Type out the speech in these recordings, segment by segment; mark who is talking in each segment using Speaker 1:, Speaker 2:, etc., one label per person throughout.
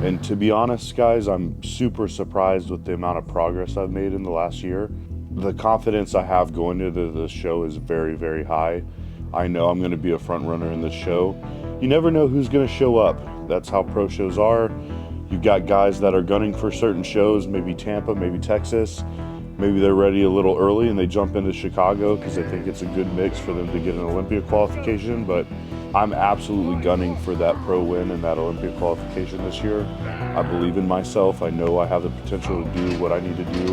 Speaker 1: And to be honest, guys, I'm super surprised with the amount of progress I've made in the last year. The confidence I have going into the show is very, very high. I know I'm going to be a front runner in this show. You never know who's going to show up. That's how pro shows are. You've got guys that are gunning for certain shows, maybe Tampa, maybe Texas. Maybe they're ready a little early and they jump into Chicago because they think it's a good mix for them to get an Olympia qualification. But I'm absolutely gunning for that pro win and that Olympia qualification this year. I believe in myself. I know I have the potential to do what I need to do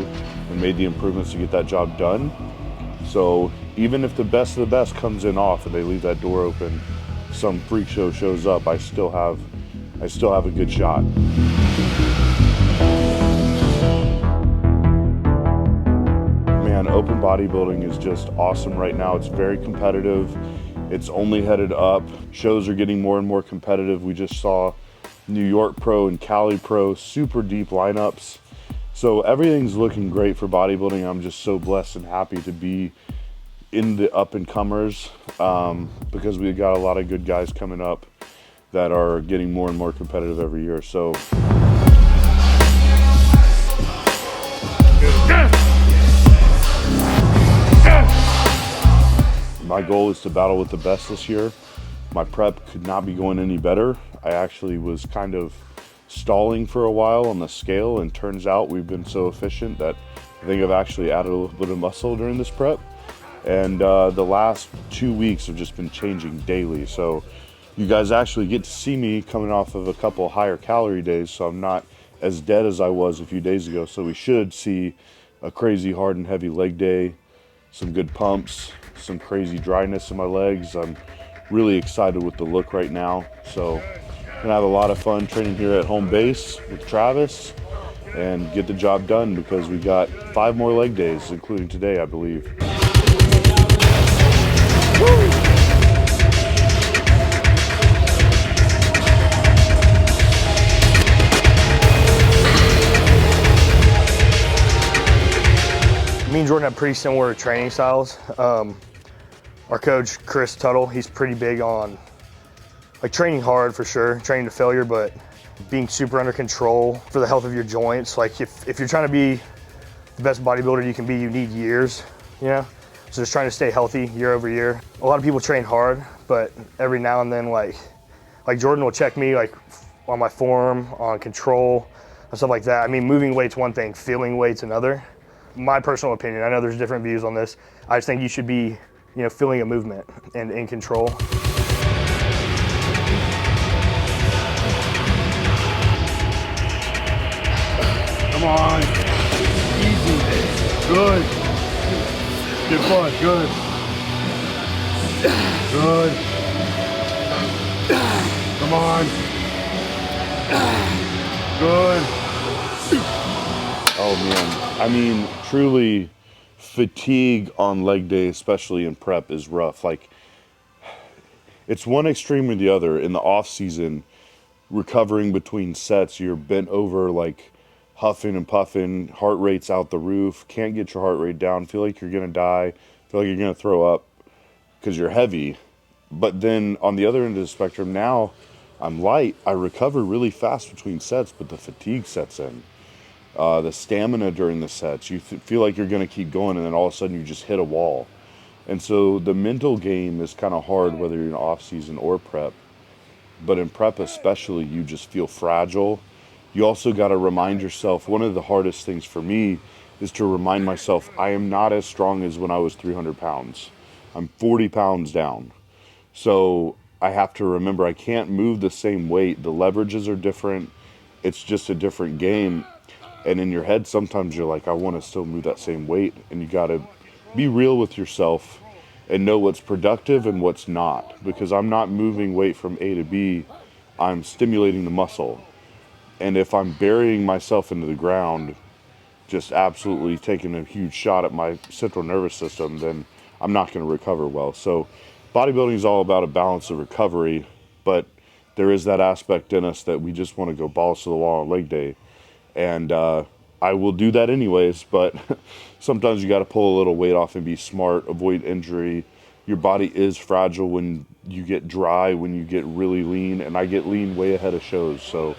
Speaker 1: and made the improvements to get that job done. So even if the best of the best comes in off and they leave that door open, some freak show shows up, I still have a good shot. Man, open bodybuilding is just awesome right now. It's very competitive. It's only headed up. Shows are getting more and more competitive. We just saw New York Pro and Cali Pro, super deep lineups. So everything's looking great for bodybuilding. I'm just so blessed and happy to be in the up and comers because we've got a lot of good guys coming up that are getting more and more competitive every year. So my goal is to battle with the best this year. My prep could not be going any better. I actually was kind of stalling for a while on the scale, and turns out we've been so efficient that I think I've actually added a little bit of muscle during this prep. And the last 2 weeks have just been changing daily. So you guys actually get to see me coming off of a couple higher calorie days, so I'm not as dead as I was a few days ago. So we should see a crazy hard and heavy leg day, some good pumps, some crazy dryness in my legs. I'm really excited with the look right now. So I'm gonna have a lot of fun training here at home base with Travis and get the job done because we got 5 more leg days, including today, I believe. Woo!
Speaker 2: Me and Jordan have pretty similar training styles. Our coach, Chris Tuttle, he's pretty big on like training hard for sure, training to failure, but being super under control for the health of your joints. Like if you're trying to be the best bodybuilder you can be, you need years, you know? So just trying to stay healthy year over year. A lot of people train hard, but every now and then like Jordan will check me like on my form, on control, and stuff like that. I mean, moving weight's one thing, feeling weight's another. My personal opinion, I know there's different views on this. I just think you should be, you know, feeling a movement and in control.
Speaker 1: Come on. Easy. Good. Good fun. Good. Good. Come on. Good. Oh man. I mean, truly, fatigue on leg day, especially in prep, is rough. Like, it's one extreme or the other. In the off season, recovering between sets, you're bent over, like huffing and puffing, heart rate's out the roof, can't get your heart rate down, feel like you're gonna die, feel like you're gonna throw up because you're heavy. But then on the other end of the spectrum, now I'm light, I recover really fast between sets, but the fatigue sets in. The stamina during the sets, you feel like you're going to keep going, and then all of a sudden you just hit a wall. And so the mental game is kind of hard, whether you're in off season or prep. But in prep especially, you just feel fragile. You also got to remind yourself, one of the hardest things for me is to remind myself I am not as strong as when I was 300 pounds. I'm 40 pounds down. So I have to remember I can't move the same weight. The leverages are different. It's just a different game. And in your head, sometimes you're like, I want to still move that same weight. And you got to be real with yourself and know what's productive and what's not. Because I'm not moving weight from A to B. I'm stimulating the muscle. And if I'm burying myself into the ground, just absolutely taking a huge shot at my central nervous system, then I'm not going to recover well. So bodybuilding is all about a balance of recovery. But there is that aspect in us that we just want to go balls to the wall on leg day. And I will do that anyways, but sometimes you got to pull a little weight off and be smart, avoid injury. Your body is fragile when you get dry, when you get really lean, and I get lean way ahead of shows. So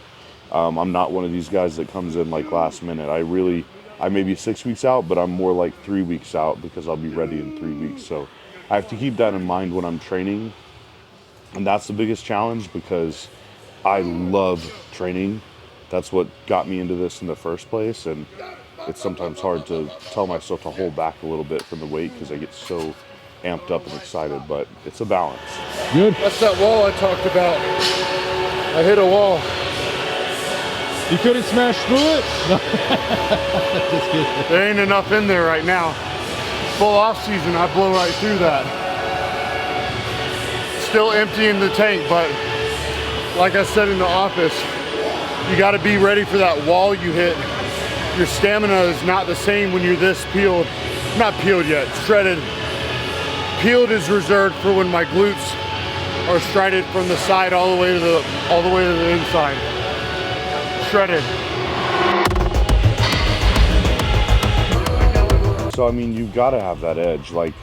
Speaker 1: I'm not one of these guys that comes in like last minute. I may be 6 weeks out, but I'm more like 3 weeks out because I'll be ready in 3 weeks. So I have to keep that in mind when I'm training. And that's the biggest challenge because I love training. That's what got me into this in the first place. And it's sometimes hard to tell myself to hold back a little bit from the weight because I get so amped up and excited, but it's a balance.
Speaker 3: Good.
Speaker 4: That's that wall I talked about. I hit a wall.
Speaker 3: You couldn't smash through it? No. Just kidding.
Speaker 4: There ain't enough in there right now. Full off season, I blow right through that. Still emptying the tank, but like I said in the office, you gotta be ready for that wall you hit. Your stamina is not the same when you're this peeled. Not peeled yet, shredded. Peeled is reserved for when my glutes are shredded from the side all the way to the inside. Shredded.
Speaker 1: So I mean, you've got to have that edge. Like,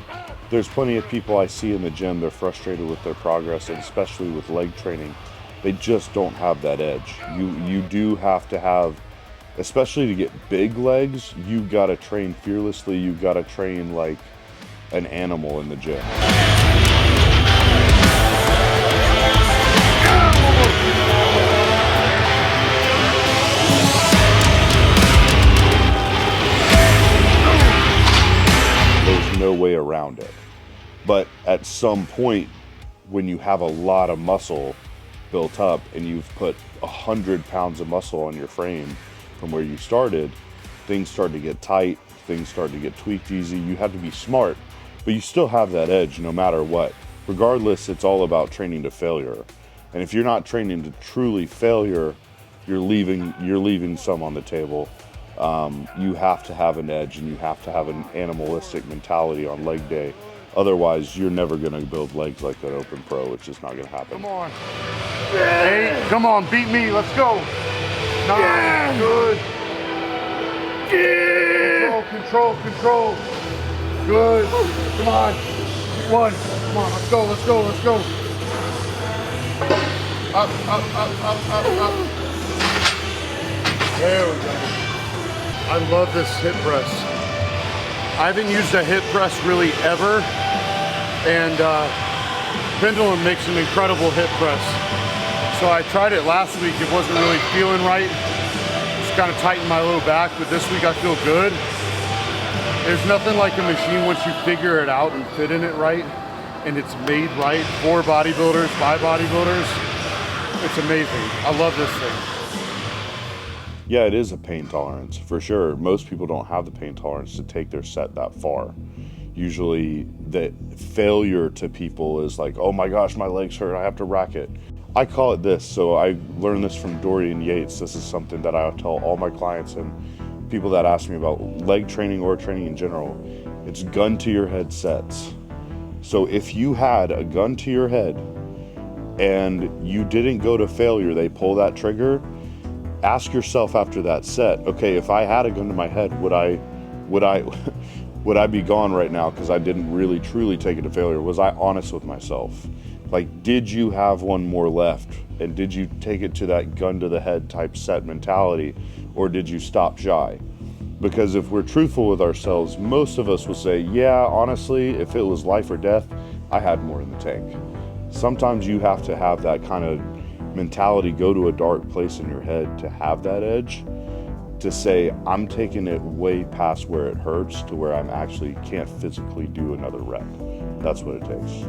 Speaker 1: there's plenty of people I see in the gym, they're frustrated with their progress, and especially with leg training, they just don't have that edge. You do have to have, especially to get big legs, you've got to train fearlessly. You've got to train like an animal in the gym. There's no way around it. But at some point, when you have a lot of muscle built up and you've put 100 pounds of muscle on your frame from where you started, things start to get tight, things start to get tweaked easy. You have to be smart, but you still have that edge no matter what. Regardless, it's all about training to failure. And if you're not training to truly failure, you're leaving some on the table. You have to have an edge and you have to have an animalistic mentality on leg day. Otherwise, you're never going to build legs like that open pro. It's just not going to happen.
Speaker 4: Come on. 8, come on, beat me, let's go. 9, good. Control. Good, come on. 1, come on, let's go. Up. There we go. I love this hip press. I haven't used a hip press really ever, and Pendulum makes an incredible hip press. So I tried it last week, it wasn't really feeling right. Just kind of tightened my low back, but this week I feel good. There's nothing like a machine once you figure it out and fit in it right, and it's made right for bodybuilders, by bodybuilders. It's amazing. I love this thing.
Speaker 1: Yeah, it is a pain tolerance, for sure. Most people don't have the pain tolerance to take their set that far. Usually the failure to people is like, oh my gosh, my legs hurt, I have to rack it. I call it this, so I learned this from Dorian Yates. This is something that I tell all my clients and people that ask me about leg training or training in general. It's gun to your head sets. So if you had a gun to your head and you didn't go to failure, they pull that trigger, ask yourself after that set, okay, if I had a gun to my head, would I be gone right now because I didn't really truly take it to failure? Was I honest with myself? Like, did you have one more left? And did you take it to that gun to the head type set mentality, or did you stop shy? Because if we're truthful with ourselves, most of us will say, yeah, honestly, if it was life or death, I had more in the tank. Sometimes you have to have that kind of mentality, go to a dark place in your head to have that edge, to say, I'm taking it way past where it hurts to where I'm actually can't physically do another rep. That's what it takes.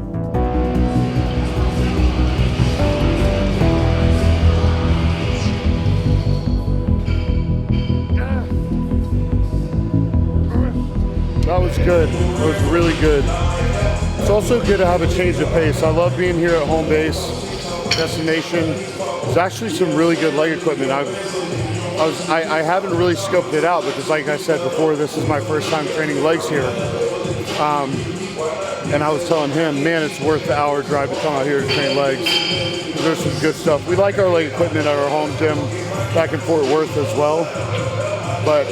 Speaker 4: That was good. That was really good. It's also good to have a change of pace. I love being here at home base, destination. There's actually some really good leg equipment. I haven't really scoped it out because, like I said before, this is my first time training legs here. And I was telling him, man, it's worth the hour drive to come out here to train legs. There's some good stuff. We like our leg equipment at our home gym back in Fort Worth as well, but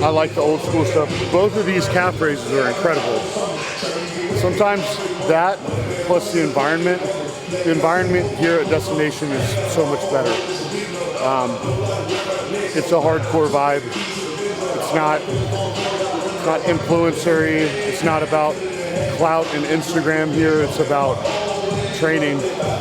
Speaker 4: I like the old school stuff. Both of these calf raises are incredible. Sometimes that plus the environment The environment here at Destination is so much better. It's a hardcore vibe. It's not influencery. It's not about clout and Instagram here. It's about training.